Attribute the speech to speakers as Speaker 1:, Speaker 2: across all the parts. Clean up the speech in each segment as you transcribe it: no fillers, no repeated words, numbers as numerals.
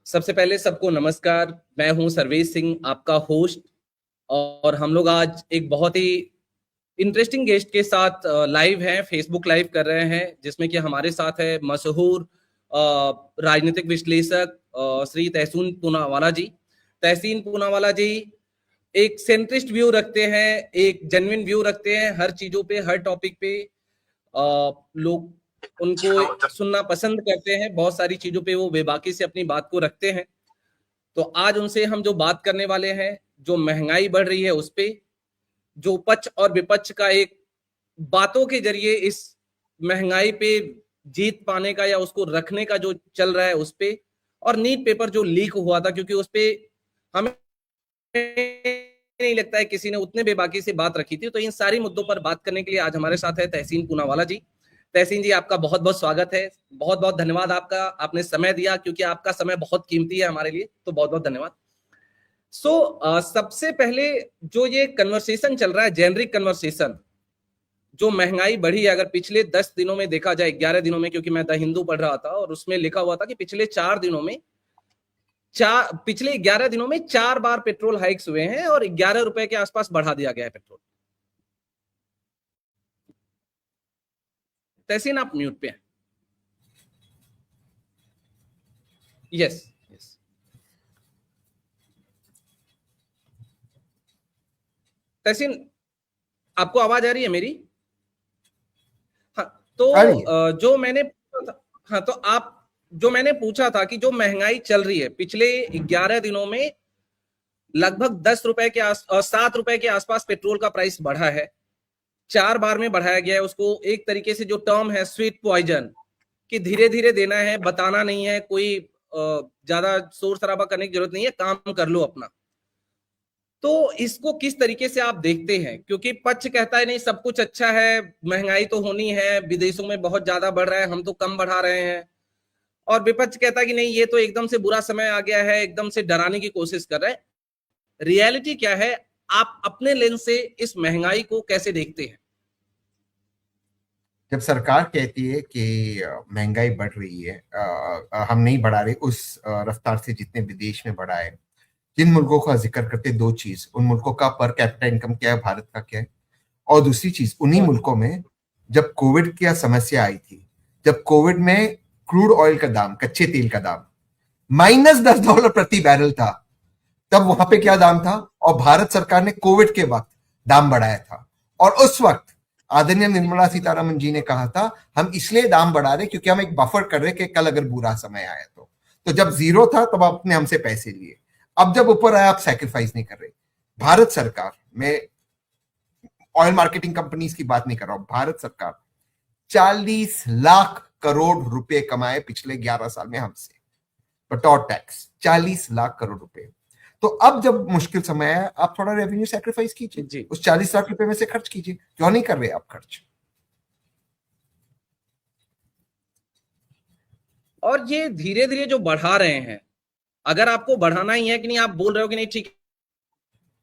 Speaker 1: सबसे पहले सबको नमस्कार। मैं हूं सर्वेश सिंह, आपका होस्ट। और हम लोग आज एक बहुत ही इंटरेस्टिंग गेस्ट के साथ लाइव हैं, फेसबुक लाइव कर रहे हैं, जिसमें कि हमारे साथ है मशहूर राजनीतिक विश्लेषक श्री तहसीन पूनावाला जी। तहसीन पूनावाला जी एक सेंट्रिस्ट व्यू रखते हैं, एक जेन्युइन व्यू रखते हैं हर चीजों पे, हर टॉपिक पे। लोग उनको सुनना पसंद करते हैं, बहुत सारी चीजों पे वो बेबाकी से अपनी बात को रखते हैं। तो आज उनसे हम जो बात करने वाले हैं, जो महंगाई बढ़ रही है उस पे, जो पक्ष और विपक्ष का एक बातों के जरिए इस महंगाई पे जीत पाने का या उसको रखने का जो चल रहा है उस पे, और नीट पेपर जो लीक हुआ था, क्योंकि उस पे हमें नहीं लगता है किसी ने उतने बेबाकी से बात रखी थी। तो इन सारी मुद्दों पर बात करने के लिए आज हमारे साथ है तहसीन पूनावाला जी। तहसीन जी, आपका बहुत बहुत स्वागत है। बहुत बहुत धन्यवाद आपका, आपने समय दिया, क्योंकि आपका समय बहुत कीमती है हमारे लिए, तो बहुत बहुत धन्यवाद। सबसे पहले जो ये कन्वर्सेशन चल रहा है, जेनरिक कन्वर्सेशन, जो महंगाई बढ़ी है, अगर पिछले 10 दिनों में देखा जाए, 11 दिनों में, क्योंकि मैं द हिंदू पढ़ रहा था और उसमें लिखा हुआ था कि पिछले 11 दिनों में 4 बार पेट्रोल हाइक्स हुए हैं और 11 रुपए के आसपास बढ़ा दिया गया है पेट्रोल। तहसीन, आप म्यूट पे हैं। यस यस, तहसीन, आपको आवाज आ रही है मेरी? हाँ, तो जो मैंने पूछा था, हाँ, तो आप, जो मैंने पूछा था कि जो महंगाई चल रही है पिछले 11 दिनों में, लगभग 10 रुपए के 7 रुपए के आसपास पेट्रोल का प्राइस बढ़ा है। 4 बार में बढ़ाया गया है उसको। एक तरीके से जो टर्म है स्वीट पॉइजन, कि धीरे धीरे देना है, बताना नहीं है, कोई ज्यादा शोर शराबा करने की जरूरत नहीं है, काम कर लो अपना। तो इसको किस तरीके से आप देखते हैं? क्योंकि पक्ष कहता है नहीं, सब कुछ अच्छा है, महंगाई तो होनी है, विदेशों में बहुत ज्यादा बढ़ रहा है, हम तो कम बढ़ा रहे हैं। और विपक्ष कहता है कि नहीं, ये तो एकदम से बुरा समय आ गया है, एकदम से डराने की कोशिश कर रहा है। रियलिटी क्या है? आप अपने लेंस से इस महंगाई को कैसे देखते हैं?
Speaker 2: जब सरकार कहती है कि महंगाई बढ़ रही है, हम नहीं बढ़ा रहे उस रफ्तार से जितने विदेश में बढ़ा है। जिन मुल्कों का जिक्र करते, दो चीज, उन मुल्कों का पर कैपिटा इनकम क्या है, भारत का क्या है, और दूसरी चीज, उन्हीं मुल्कों में जब कोविड की समस्या आई थी, जब कोविड में क्रूड ऑयल का दाम, कच्चे तेल का दाम -$10 प्रति बैरल था, तब वहां पे क्या दाम था, और भारत सरकार ने कोविड के वक्त दाम बढ़ाया था। और उस वक्त आदरणीय निर्मला सीतारमन जी ने कहा था, हम इसलिए दाम बढ़ा रहे क्योंकि हम एक बफर कर रहे कि कल अगर बुरा समय आया तो जब जीरो था तब आपने हमसे पैसे लिए, अब जब ऊपर आया आप सैक्रिफाइस नहीं कर रहे। भारत सरकार, मैं ऑयल मार्केटिंग कंपनीज की बात नहीं कर रहा हूं, भारत सरकार 40 लाख करोड़ रुपए कमाए पिछले 11 साल में हमसे बतौर टैक्स, 40 लाख करोड़ रुपए। तो अब जब मुश्किल समय है, आप थोड़ा रेवेन्यू सैक्रिफाइस कीजिए, उस 40 लाख रुपए में से खर्च कीजिए। क्यों नहीं कर रहे आप खर्च?
Speaker 1: और ये धीरे धीरे जो बढ़ा रहे हैं, अगर आपको बढ़ाना ही है कि नहीं, आप बोल रहे हो कि नहीं ठीक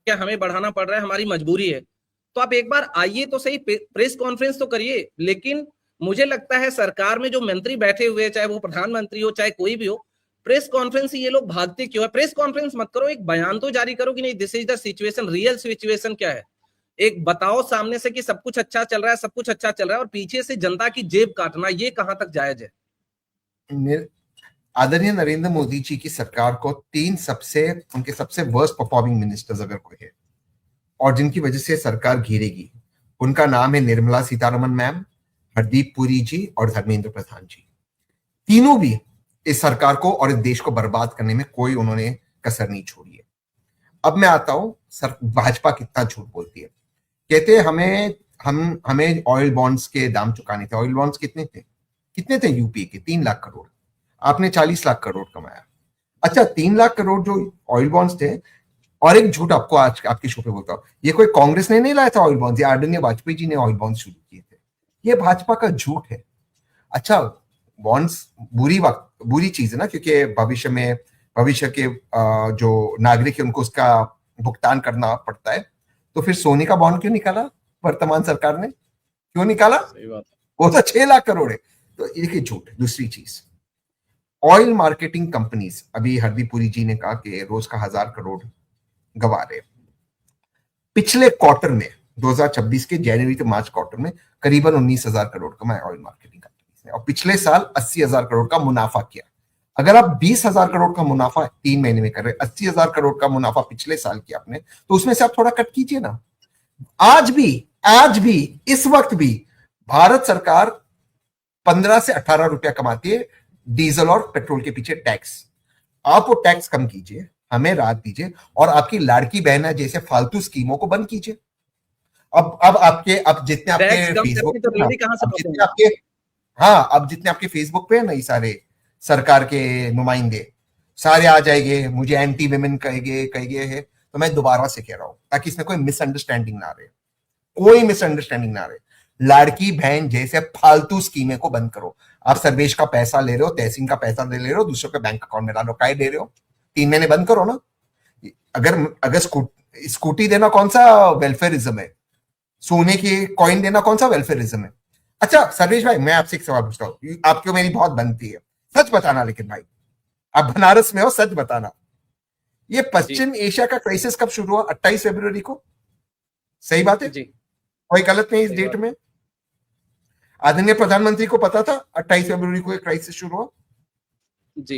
Speaker 1: है, हमें बढ़ाना पड़ रहा है, हमारी मजबूरी है, तो आप एक बार आइए तो सही, प्रेस कॉन्फ्रेंस तो करिए। लेकिन मुझे लगता है सरकार में जो मंत्री बैठे हुए, चाहे वो प्रधानमंत्री हो चाहे कोई भी हो, प्रेस कॉन्फ्रेंस से ये लोग भागते क्यों है? प्रेस कॉन्फ्रेंस मत करो, एक बयान तो जारी करो कि नहीं, this is the situation, real situation क्या है, एक बताओ सामने से कि सब कुछ अच्छा चल रहा है, सब कुछ अच्छा चल रहा है, और पीछे से जनता की जेब काटना, ये कहां तक जायज है?
Speaker 2: आदरणीय नरेंद्र मोदी जी की सरकार को उनके सबसे वर्स्ट परफॉर्मिंग मिनिस्टर्स अगर कोई है और जिनकी वजह से सरकार घिरेगी, उनका नाम है निर्मला सीतारमन मैम, हरदीप पुरी जी और धर्मेंद्र प्रधान जी। तीनों भी इस सरकार को और इस देश को बर्बाद करने में कोई उन्होंने कसर नहीं छोड़ी है। अब मैं आता हूं, सर भाजपा कितना झूठ बोलती है। कहते हैं हमें ऑयल बॉन्ड्स के दाम चुकाने थे। ऑयल बॉन्ड्स कितने थे यूपीए के? 3 लाख करोड़। आपने 40 लाख करोड़ कमाया। अच्छा, 3 लाख करोड़ जो ऑयल बॉन्ड्स थे। और एक झूठ आपको आज आपके शो पे बोलता हूं, ये कोई कांग्रेस ने नहीं लाया था ऑयल बॉन्ड्स, ये आदरणीय वाजपेयी जी ने ऑयल बॉन्ड्स शुरू किए थे। ये भाजपा का झूठ है। अच्छा, बॉन्ड्स बुरी चीज है ना, क्योंकि भविष्य के जो नागरिक है उनको उसका भुगतान करना पड़ता है। तो फिर सोने का बॉन्ड क्यों निकाला वर्तमान सरकार ने? क्यों निकाला?
Speaker 1: सही बात।
Speaker 2: वो तो 6 लाख करोड़ है। तो ये देखिए झूठ। दूसरी चीज, ऑयल मार्केटिंग कंपनीज, अभी हरदीप पुरी जी ने कहा कि रोज का 1,000 करोड़ गवा रहे। पिछले क्वार्टर में 2026 के जनवरी से मार्च क्वार्टर में करीबन 19,000 करोड़ कमाए ऑयल मार्केटिंग कंपनीज ने, और पिछले साल 80,000 करोड़ का मुनाफा किया। अगर आप 20,000 करोड़ का मुनाफा 3 महीने में कर रहे, 80,000 करोड़ का मुनाफा पिछले साल किया आपने, तो उसमें से आप थोड़ा कट कीजिए ना। आज भी इस वक्त भी भारत सरकार 15 से 18 रुपया कमाती है डीजल और पेट्रोल के पीछे टैक्स। आप वो टैक्स कम कीजिए, हमें राहत दीजिए, और आपकी लाड़की बहना जैसे फालतू स्कीमों को बंद कीजिए। अब जितने आपके
Speaker 1: टैक्स कम
Speaker 2: फेसबुक
Speaker 1: करेंगे तो
Speaker 2: पे ना,
Speaker 1: रेडी कहाँ से
Speaker 2: अब जितने
Speaker 1: पहुंचेंगे?
Speaker 2: आपके हाँ अब जितने आपके फेसबुक पे है ना, ये सारे सरकार के नुमाइंदे सारे आ जाएंगे, मुझे एंटी विमेन कहेंगे है। तो मैं दोबारा से कह रहा हूं, ताकि इसमें कोई मिसअंडरस्टैंडिंग ना रहे, कोई मिसअंडरस्टैंडिंग ना रहे। लाड़की बहन जैसे फालतू स्कीमें को बंद करो। आप सर्वेश का पैसा ले रहे हो, तहसीन का पैसा ले रहे हो, दूसरों के बैंक अकाउंट में डालो, काय दे रहे हो? 3 महीने बंद करो ना। अगर अगर स्कूटी देना कौन सा वेलफेयरिज्म है? सोने की कॉइन देना कौन सा वेलफेयरिज्म है? अच्छा सर्वेश भाई, मैं आपसे एक सवाल पूछता हूँ, आपको मेरी बहुत बनती है, सच बताना। लेकिन भाई आप बनारस में हो, सच बताना, ये
Speaker 1: जी
Speaker 2: पश्चिम एशिया का क्राइसिस कब शुरू हुआ? 28 फरवरी को, सही बात है?
Speaker 1: जी,
Speaker 2: कोई गलत नहीं इस
Speaker 1: सही
Speaker 2: डेट
Speaker 1: बात।
Speaker 2: में। आदरणीय प्रधानमंत्री को पता था 28 फरवरी को एक क्राइसिस शुरू हुआ?
Speaker 1: जी,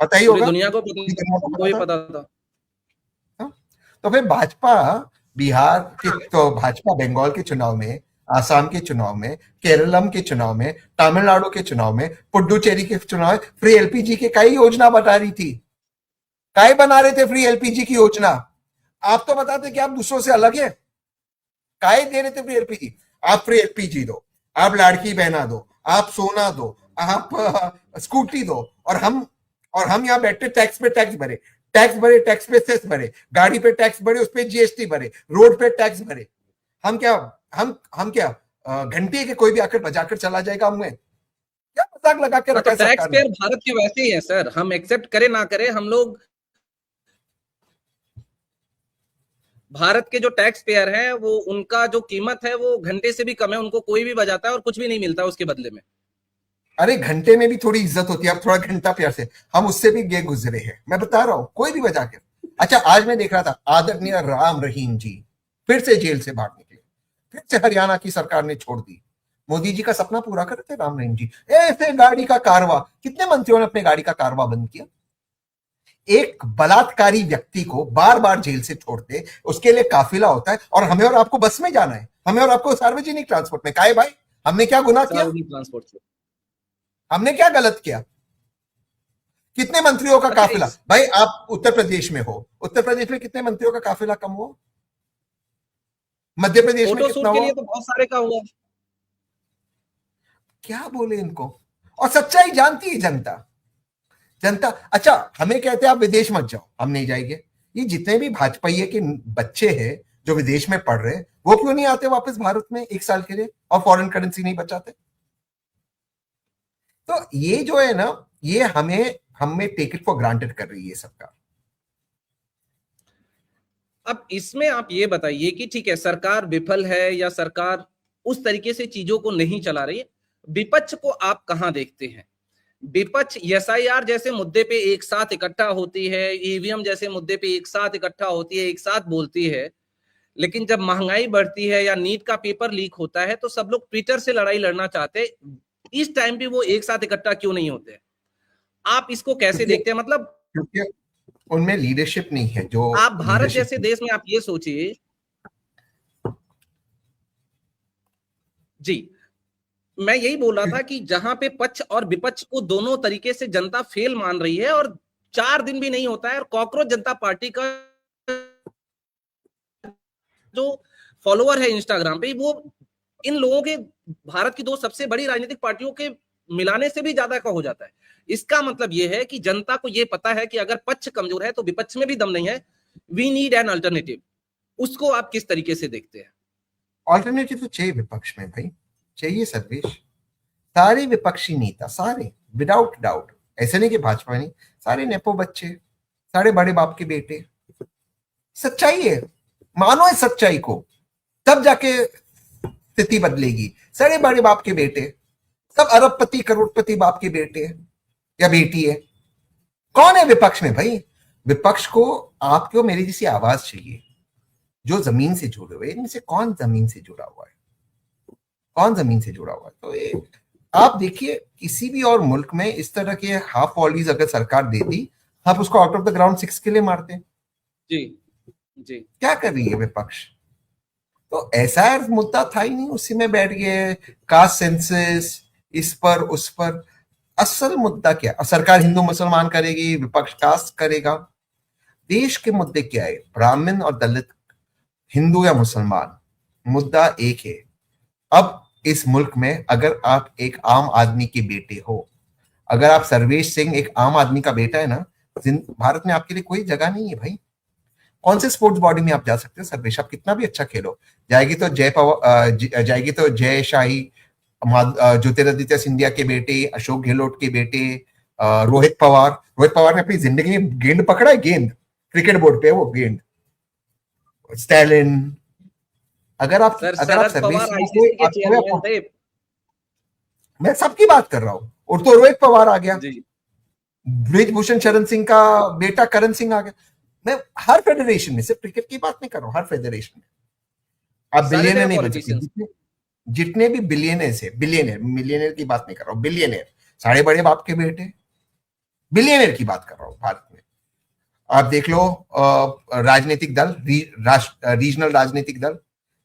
Speaker 2: पता ही
Speaker 1: पूरी
Speaker 2: होगा,
Speaker 1: दुनिया को
Speaker 2: पूरी दुनिया को
Speaker 1: हमको
Speaker 2: पता
Speaker 1: भी
Speaker 2: था।
Speaker 1: पता था।
Speaker 2: हाँ? तो फिर भाजपा बिहार के, तो भाजपा बंगाल के चुनाव में, आसाम के चुनाव में, केरलम के चुनाव में, तमिलनाडु के चुनाव में, पुडुचेरी के चुनाव में फ्री एलपीजी की कई योजना बता रही थी। काय बना रहे थे फ्री एलपीजी की योजना? आप तो बताते कि आप दूसरों से अलग है। काय दे रहे थे फ्री एलपीजी? आप फ्री एलपीजी दो, आप लाड़की बहना दो, आप सोना दो, आप स्कूटी दो, और हम यहाँ बैठे टैक्स पे टैक्स भरे, टैक्स पे सेस भरे, गाड़ी पे टैक्स भरे, उस पे जीएसटी भरे, रोड पे टैक्स भरे। हम क्या हम क्या घंटी के कोई भी आकर बजाकर चला जाएगा? हमें क्या मजाक लगा के
Speaker 1: हाँ,
Speaker 2: रखा
Speaker 1: तो
Speaker 2: है
Speaker 1: टैक्स
Speaker 2: सरकार ने?
Speaker 1: पेयर भारत के वैसे ही है सर, हम एक्सेप्ट करें ना करें, हम लोग भारत के जो टैक्स पेयर हैं वो, उनका जो कीमत है वो घंटे से भी कम है, उनको कोई भी बजाता है और कुछ भी नहीं मिलता उसके बदले में।
Speaker 2: अरे घंटे में भी थोड़ी इज्जत होती है, अब थोड़ा घंटा प्यार से, हम उससे भी गे गुजरे हैं, मैं बता रहा हूं, कोई भी बजा के। अच्छा आज मैं देख रहा था, आदरणीय राम रहीम जी फिर से जेल से बाहर निकले, फिर से हरियाणा की सरकार ने छोड़ दी। मोदी जी का सपना पूरा कर रहे थे राम रहीम जी। ऐसे गाड़ी का कारवा, कितने मंत्रियों ने अपने गाड़ी का कारवा बंद किया? एक बलात्कारी व्यक्ति को बार बार जेल से छोड़ते, उसके लिए काफिला होता है, और हमें और आपको बस में जाना है, हमें और आपको सार्वजनिक ट्रांसपोर्ट में। काहे भाई, हमने क्या गुनाह किया?
Speaker 1: सार्वजनिक ट्रांसपोर्ट से।
Speaker 2: हमने क्या गलत किया? कितने मंत्रियों का
Speaker 1: अच्छा
Speaker 2: काफिला? भाई आप उत्तर प्रदेश में हो, उत्तर प्रदेश में कितने मंत्रियों का काफिला कम हुआ? मध्य प्रदेश में
Speaker 1: फोटो
Speaker 2: कितना
Speaker 1: शूट के
Speaker 2: हुआ?
Speaker 1: लिए तो बहुत सारे का हुआ।
Speaker 2: क्या बोले इनको? और सच्चाई जानती है जनता। जनता अच्छा हमें कहते हैं आप विदेश मत जाओ, हम नहीं जाएंगे। ये जितने भी भाजपाइये के बच्चे हैं जो विदेश में पढ़ रहे हैं, वो क्यों नहीं आते वापस भारत में 1 साल के लिए और फॉरेन करेंसी नहीं बचाते? तो ये जो है ना, ये हमें टेक इट फॉर ग्रांटेड कर रही है सरकार।
Speaker 1: अब इसमें आप ये बताइए कि ठीक है, सरकार विफल है या सरकार उस तरीके से चीजों को नहीं चला रही है, विपक्ष को आप कहां देखते हैं? विपक्ष एसआईआर जैसे मुद्दे पे एक साथ इकट्ठा होती है, ईवीएम जैसे मुद्दे पे एक साथ इकट्ठा होती है, एक साथ बोलती है, लेकिन जब महंगाई बढ़ती है या नीट का पेपर लीक होता है तो सब लोग ट्विटर से लड़ाई लड़ना चाहते हैं। इस टाइम पे वो एक साथ इकट्ठा क्यों नहीं होते? आप इसको कैसे
Speaker 2: क्योंकि
Speaker 1: देखते हैं? मतलब
Speaker 2: क्योंकि उनमें लीडरशिप नहीं है। जो
Speaker 1: आप भारत
Speaker 2: लीडरशिप,
Speaker 1: जैसे देश में आप ये सोचिए जी, मैं यही बोल रहा था कि जहां पे पक्ष और विपक्ष को दोनों तरीके से जनता फेल मान रही है, और 4 दिन भी नहीं होता है और कॉकरोच जनता पार्टी का जो फॉलोअर है इंस्टाग्राम पे, वो इन लोगों के भारत की दो सबसे बड़ी राजनीतिक पार्टियों के मिलाने से भी ज्यादा का हो जाता है। इसका मतलब यह है कि जनता को यह पता है कि अगर पक्ष कमजोर है तो विपक्ष में भी दम नहीं है। We need an alternative. उसको आप किस तरीके से देखते हैं?
Speaker 2: ऑल्टरनेटिव तो चाहिए विपक्ष में भाई, चाहिए सर्वेश। सारे विपक्षी नेता, सारे विदाउट डाउट, ऐसे नहीं कि भाजपा नहीं, सारे नेपो बच्चे, सारे बड़े बाप के बेटे। सच्चाई है, मानो है सच्चाई को, तब जाके स्थिति बदलेगी। सारे बड़े बाप के बेटे, सब अरबपति करोड़पति बाप के बेटे, या बेटी है? कौन है विपक्ष में भाई? विपक्ष को आपको मेरी जैसी आवाज चाहिए जो जमीन से जुड़े हुए। इनमें से कौन जमीन से जुड़ा हुआ है? कौन जमीन से जुड़ा हुआ है? तो ये आप देखिए, किसी भी और मुल्क में इस तरह के हाफ वॉलीज अगर सरकार देती, आप उसको आउट ऑफ द ग्राउंड 6 के लिए मारते।
Speaker 1: जी जी।
Speaker 2: क्या कर रही है विपक्ष? तो ऐसा मुद्दा था ही नहीं, उसी में बैठ गए कास्ट सेंसस, इस पर उस पर। असल मुद्दा क्या? सरकार हिंदू मुसलमान करेगी, विपक्ष कास्ट करेगा। देश के मुद्दे क्या है? ब्राह्मण और दलित, हिंदू या मुसलमान, मुद्दा एक है। अब इस मुल्क में अगर आप एक आम आदमी के बेटे हो, अगर आप सर्वेश सिंह एक आम आदमी का बेटा है ना, भारत में आपके लिए कोई जगह नहीं है भाई। कौन से स्पोर्ट्स बॉडी में आप जा सकते हो सर्वेश? आप कितना भी अच्छा खेलो, जाएगी तो जाएगी तो जय शाही, ज्योतिरादित्य सिंधिया के बेटे, अशोक गहलोत के बेटे, रोहित पवार ने अपनी जिंदगी में गेंद पकड़ा है, गेंद क्रिकेट बोर्ड पे वो गेंद, स्टैलिन। अगर आप
Speaker 1: सर
Speaker 2: सर्वेश
Speaker 1: शरद पवार
Speaker 2: सिंह
Speaker 1: आईसीसी के चेयरमैन
Speaker 2: को,
Speaker 1: थे।
Speaker 2: मैं सबकी बात कर रहा हूं। और तो रोहित पवार आ गया,
Speaker 1: जी
Speaker 2: ब्रिजभूषण शरण सिंह का बेटा करण सिंह आ गया। मैं हर फेडरेशन में, सिर्फ क्रिकेट की बात नहीं कर रहा हूं, हर फेडरेशन में आप
Speaker 1: सारे
Speaker 2: बिलियनर
Speaker 1: जगह
Speaker 2: नहीं बन सकते।
Speaker 1: पॉलिटिशियंस।
Speaker 2: जितने भी बिलियनर है, बिलियनर मिलियनर की बात नहीं कर रहा हूं, बिलियनर साढ़े बड़े बाप के बेटे, बिलियनर की बात कर रहा हूं भारत में। आप देख लो राजनीतिक दल, रीजनल राजनीतिक दल,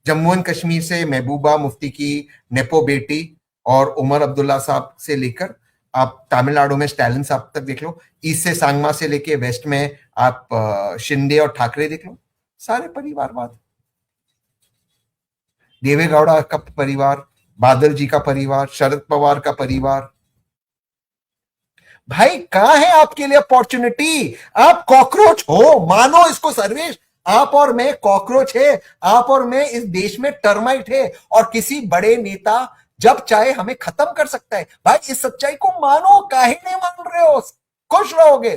Speaker 2: जम्मू एंड कश्मीर से महबूबा मुफ्ती की नेपो बेटी और उमर अब्दुल्ला साहब से लेकर आप तमिलनाडु में स्टैलिन साहब तक देख लो, ईस्ट से सांगमा से लेके वेस्ट में आप शिंदे और ठाकरे देख लो, सारे परिवारवाद। देवेगौड़ा का परिवार, बादल जी का परिवार, शरद पवार का परिवार। भाई कहां है आपके लिए अपॉर्चुनिटी? आप कॉकरोच हो, मानो इसको सर्वेश। आप और मैं कॉकरोच है, आप और मैं इस देश में टर्माइट है, और किसी बड़े नेता जब चाहे हमें खत्म कर सकता है। भाई इस सच्चाई को मानो, काहे नहीं मान रहे हो? खुश रहोगे।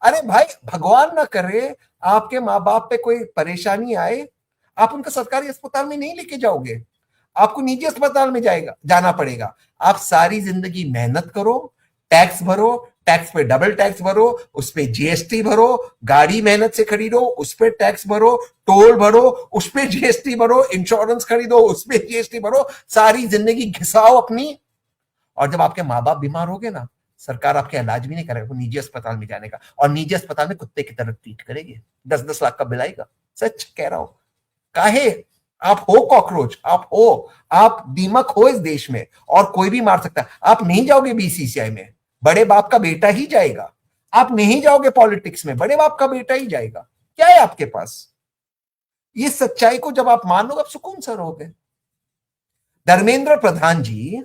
Speaker 2: अरे भाई भगवान ना करे आपके माँ बाप पे कोई परेशानी आए, आप उनका सरकारी अस्पताल में नहीं लेके जाओगे, आपको निजी अस्पताल में जाना पड़ेगा। आप सारी जिंदगी मेहनत करो, टैक्स भरो, टैक्स पे डबल टैक्स भरो, उस पे जीएसटी भरो, गाड़ी मेहनत से खरीदो, उस पे टैक्स भरो, टोल भरो, उस पे जीएसटी भरो, इंश्योरेंस खरीदो, उस पे जीएसटी भरो, सारी जिंदगी घिसाओ अपनी। और जब आपके माँ बाप बीमार हो गए ना, सरकार आपके इलाज भी नहीं करेगा, वो निजी अस्पताल में जाने का, और निजी अस्पताल में कुत्ते की तरह ट्रीट करेगी, 10-10 लाख का बिल आएगा। सच कह रहा हूं। काहे? आप हो कॉकरोच, आप दीमक हो इस देश में, और कोई भी मार सकता है। आप नहीं जाओगे बीसीसीआई में, बड़े बाप का बेटा ही जाएगा। आप नहीं जाओगे पॉलिटिक्स में, बड़े बाप का बेटा ही जाएगा। क्या है आपके पास? ये सच्चाई को जब आप मान लो, आप सुकून से रहोगे। धर्मेंद्र प्रधान जी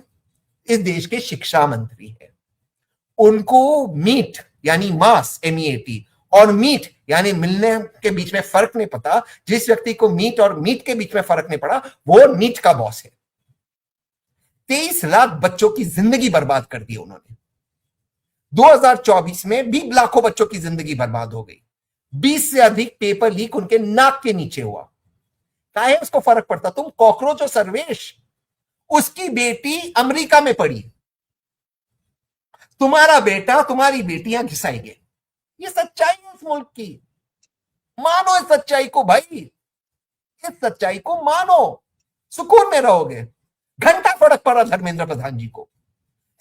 Speaker 2: इस देश के शिक्षा मंत्री है। उनको मीट यानी मांस, MEAT, और मीट यानी मिलने के बीच में फर्क नहीं पता। जिस व्यक्ति को मीट और मीट के बीच में फर्क नहीं पड़ा, वो नीट का बॉस है। 23 लाख बच्चों की जिंदगी बर्बाद कर दी उन्होंने। 2024 में भी लाखों बच्चों की जिंदगी बर्बाद हो गई। 20 से अधिक पेपर लीक उनके नाक के नीचे हुआ। काहे उसको फर्क पड़ता? तुम कॉकरोच और सर्वेश। उसकी बेटी अमेरिका में पड़ी, तुम्हारा बेटा, तुम्हारी बेटियां घिसाएंगे। ये सच्चाई है इस मुल्क की। मानो इस सच्चाई को भाई, इस सच्चाई को मानो, सुकून में रहोगे। घंटा फड़क पड़ा धर्मेंद्र प्रधान जी को।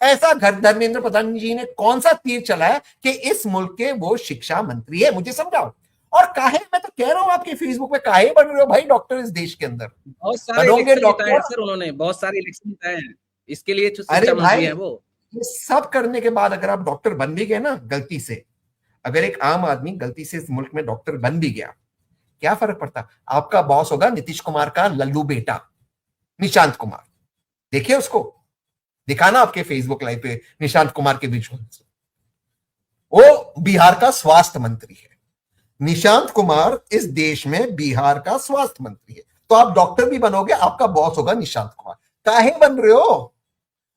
Speaker 2: ऐसा धर्मेंद्र प्रधान जी ने कौन सा तीर चलाया कि इस मुल्क के वो शिक्षा मंत्री है? मुझे समझाओ। और काहे, मैं तो कह रहा हूं आपके फेसबुक पे, काहे बन रहे हो भाई डॉक्टर इस देश के अंदर?
Speaker 1: बहुत सारे
Speaker 2: बनोगे
Speaker 1: इलेक्शन जिताए हैं
Speaker 2: डॉक्टर?
Speaker 1: सर उन्होंने, बहुत सारे इलेक्शन जिताए हैं, इसके लिए जो
Speaker 2: अरे
Speaker 1: शिक्षा
Speaker 2: भाई
Speaker 1: मंत्री है वो।
Speaker 2: ये सब करने के बाद अगर आप डॉक्टर बन भी गए ना गलती से, अगर एक आम आदमी गलती से इस मुल्क में डॉक्टर बन भी गया, क्या फर्क पड़ता? आपका बॉस होगा नीतीश कुमार का लल्लू बेटा निशांत कुमार। देखिए उसको, दिखाना आपके फेसबुक लाइव पे निशांत कुमार के बीच में। वो बिहार का स्वास्थ्य मंत्री है। निशांत कुमार इस देश में बिहार का स्वास्थ्य मंत्री है। तो आप डॉक्टर भी बनोगे, आपका बॉस होगा निशांत कुमार। काहे बन रहे हो?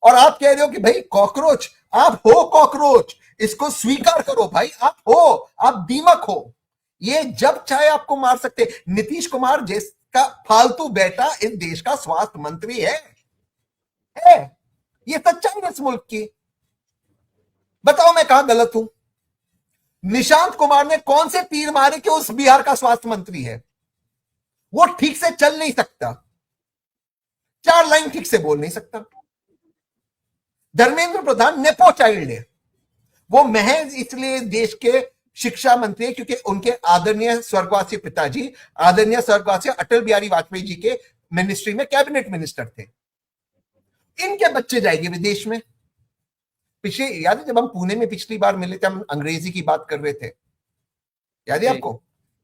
Speaker 2: और आप कह रहे हो कि भाई कॉकरोच। आप हो कॉकरोच, इसको स्वीकार करो भाई। आप हो, आप दीमक हो। ये जब चाहे आपको मार सकते। नीतीश कुमार जिसका फालतू बेटा इस देश का स्वास्थ्य मंत्री है। ये सच्चाई है इस मुल्क की। बताओ मैं कहां गलत हूं? निशांत कुमार ने कौन से तीर मारे कि उस बिहार का स्वास्थ्य मंत्री है? वो ठीक से चल नहीं सकता, 4 लाइन ठीक से बोल नहीं सकता। धर्मेंद्र प्रधान नेपो चाइल्ड है। वो महज इसलिए देश के शिक्षा मंत्री है क्योंकि उनके आदरणीय स्वर्गवासी पिताजी, आदरणीय स्वर्गवासी अटल बिहारी वाजपेयी जी के मिनिस्ट्री में कैबिनेट मिनिस्टर थे। इनके बच्चे जाएंगे विदेश में। पिछले याद है जब हम पुणे में पिछली बार मिले थे, हम अंग्रेजी की बात कर रहे थे, याद है आपको?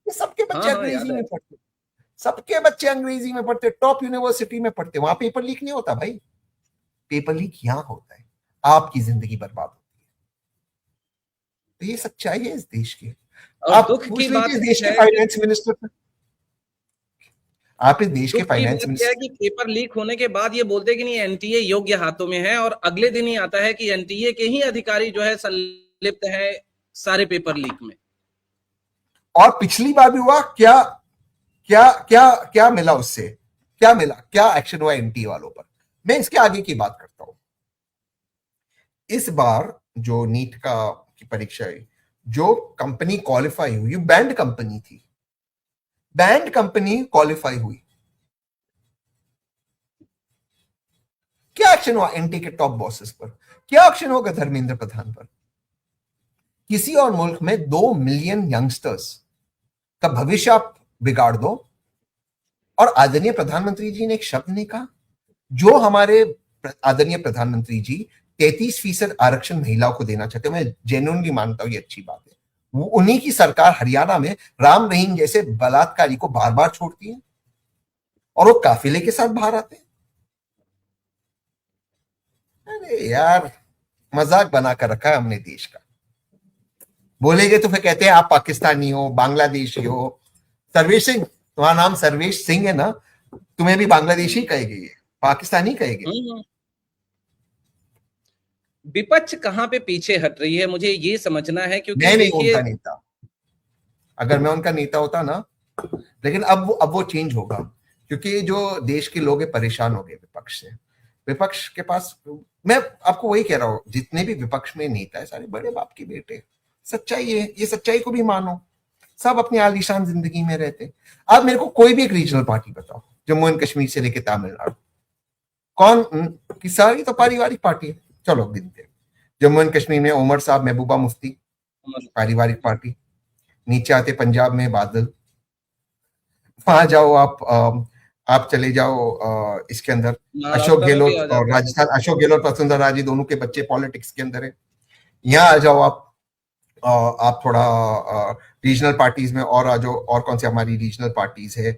Speaker 2: ये सबके बच्चे अंग्रेजी में पढ़ते, सबके बच्चे अंग्रेजी में पढ़ते, टॉप यूनिवर्सिटी में पढ़ते। वहां पेपर लीक नहीं होता भाई, पेपर लीक यहां होता है, आपकी जिंदगी बर्बाद होती है। तो ये सच्चाई है इस देश की। आप पूछ लीजिए देश के फाइनेंस मिनिस्टर से, आप इस देश के फाइनेंस मिनिस्टर
Speaker 1: है कि पेपर लीक होने के बाद ये बोलते कि नहीं एनटीए योग्य हाथों में है, और अगले दिन ही आता है कि एनटीए के ही अधिकारी जो है संलिप्त है सारे पेपर लीक में।
Speaker 2: और पिछली बार भी हुआ क्या? क्या क्या क्या मिला उससे? क्या मिला? क्या एक्शन हुआ एनटीए वालों पर? मैं इसके आगे की बात करता हूं। इस बार जो नीट की परीक्षा है, जो कंपनी क्वालिफाई हुई, बैंड कंपनी थी, बैंड कंपनी क्वालिफाई हुई, क्या एक्शन हुआ एनटीए के टॉप बॉसेस पर? क्या एक्शन होगा धर्मेंद्र प्रधान पर? किसी और मुल्क में 2 मिलियन यंगस्टर्स का भविष्य आप बिगाड़ दो, और आदरणीय प्रधानमंत्री जी ने एक शब्द नहीं कहा, जो हमारे आदरणीय प्रधानमंत्री जी 33% आरक्षण महिलाओं को देना चाहते हैं। मैं जेन्युइनली मानता हूं ये अच्छी बात है। वो उन्हीं की सरकार हरियाणा में राम रहीम जैसे बलात्कारी को बार बार छोड़ती है, और वो काफिले के साथ बाहर आते हैं। अरे यार, मजाक बनाकर रखा है हमने देश का। बोलेंगे तो फिर कहते हैं आप पाकिस्तानी हो, बांग्लादेशी हो। सर्वेश सिंह, तुम्हारा नाम सर्वेश सिंह है ना, तुम्हें भी बांग्लादेशी कहेंगे, पाकिस्तानी कहेंगे।
Speaker 1: विपक्ष कहां पे पीछे हट रही है, मुझे ये समझना है, क्योंकि
Speaker 2: मैं नहीं उनका नेता, अगर मैं उनका नेता होता ना, लेकिन अब वो चेंज होगा, क्योंकि जो देश के लोग परेशान हो गए विपक्ष से। विपक्ष के पास, मैं आपको वही कह रहा हूं, जितने भी विपक्ष में नेता है सारे बड़े बाप के बेटे। सच्चाई है, ये सच्चाई को भी मानो। सब अपनी आलीशान जिंदगी में रहते। आप मेरे को कोई भी एक रीजनल पार्टी बताओ, जम्मू एंड कश्मीर से लेकर तमिलनाडु, कौन की? सारी तो पारिवारिक पार्टी है। चलो गिनते, जम्मू एंड कश्मीर में उमर साहब, महबूबा मुफ्ती, पारिवारिक पार्टी। नीचे आते पंजाब में बादल, वहां जाओ आप चले जाओ इसके अंदर अशोक गहलोत, और राजस्थान अशोक गहलोत, वसुंधरा राजे, दोनों के बच्चे पॉलिटिक्स के अंदर है। यहाँ आ जाओ आप थोड़ा रीजनल पार्टीज में और आ जाओ। और कौन सी हमारी रीजनल पार्टीज है?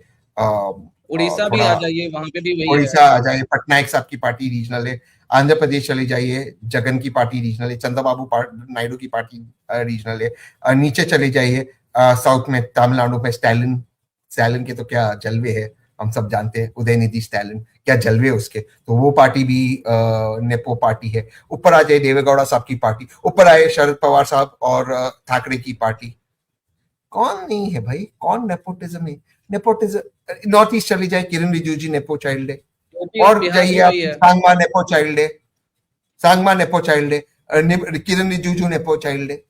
Speaker 1: उड़ीसा भी आ जाइए, वहां पे भी वही
Speaker 2: उड़ीसा आ जाइए, पटनायक साहब की पार्टी रीजनल है। आंध्र प्रदेश चले जाइए, जगन की पार्टी रीजनल है। चंद्रबाबू नायडू की पार्टी रीजनल है। नीचे चले जाइए साउथ में, तमिलनाडु में स्टैलिन के तो क्या जलवे है, हम सब जानते हैं। उदयनिधि स्टैलिन, क्या जलवे उसके, तो वो पार्टी भी नेपो पार्टी है। ऊपर आ जाए देवेगौड़ा साहब की पार्टी, ऊपर आए शरद पवार साहब और ठाकरे की पार्टी। कौन नहीं है भाई? कौन नेपोटिज्म है? नेपोटिज्म नॉर्थ ईस्ट चली जाए, किरण रिजिजू नेपो चाइल्ड है। और जाइए आप सांगमा नेपो चाइल्ड है, सांगमा नेपो चाइल्ड है, किरण रिजिजू नेपो चाइल्ड है।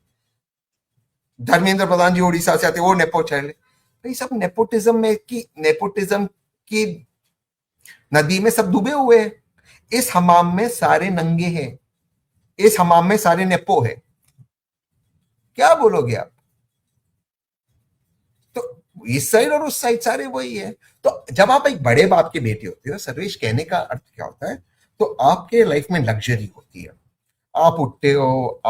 Speaker 2: धर्मेंद्र प्रधान जी उड़ीसा से आते, वो नेपो चाइल्ड है। भाई सब नेपोटिज्म की नदी में सब डूबे हुए हैं। इस हमाम में सारे नंगे हैं, इस हमाम में सारे नेपो है। क्या बोलोगे आप? तो इस साइड और उस साइड सारे वही है। तो जब आप एक बड़े बाप के बेटे होते हो, सर्वेश, कहने का अर्थ क्या होता है? तो आपके लाइफ में लग्जरी होती है। आप उठते हो,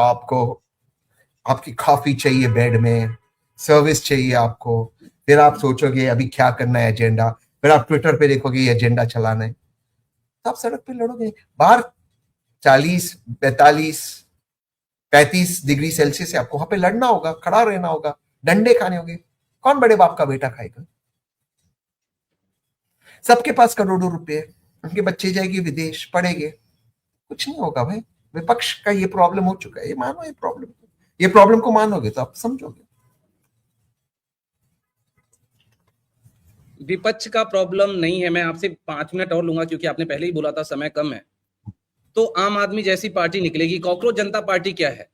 Speaker 2: आपकी कॉफी चाहिए, बेड में सर्विस चाहिए आपको, फिर आप सोचोगे अभी क्या करना है एजेंडा, फिर आप ट्विटर पे देखोगे ये एजेंडा चलाना है, तो आप सड़क पे लड़ोगे। बाहर 40, 45, 35 डिग्री सेल्सियस से आपको वहां पे लड़ना होगा, खड़ा रहना होगा, डंडे खाने होंगे। कौन बड़े बाप का बेटा खाएगा? सबके पास करोड़ों रुपए, उनके बच्चे जाएंगे विदेश, पढ़ेंगे, कुछ नहीं होगा भाई। विपक्ष का ये प्रॉब्लम हो चुका है, ये मानो, ये प्रॉब्लम को मानोगे तो आप समझोगे।
Speaker 1: विपक्ष का प्रॉब्लम नहीं है। मैं आपसे 5 मिनट और लूंगा, क्योंकि आपने पहले ही बोला था समय कम है। तो आम आदमी जैसी पार्टी निकलेगी, कॉकरोच जनता पार्टी क्या है?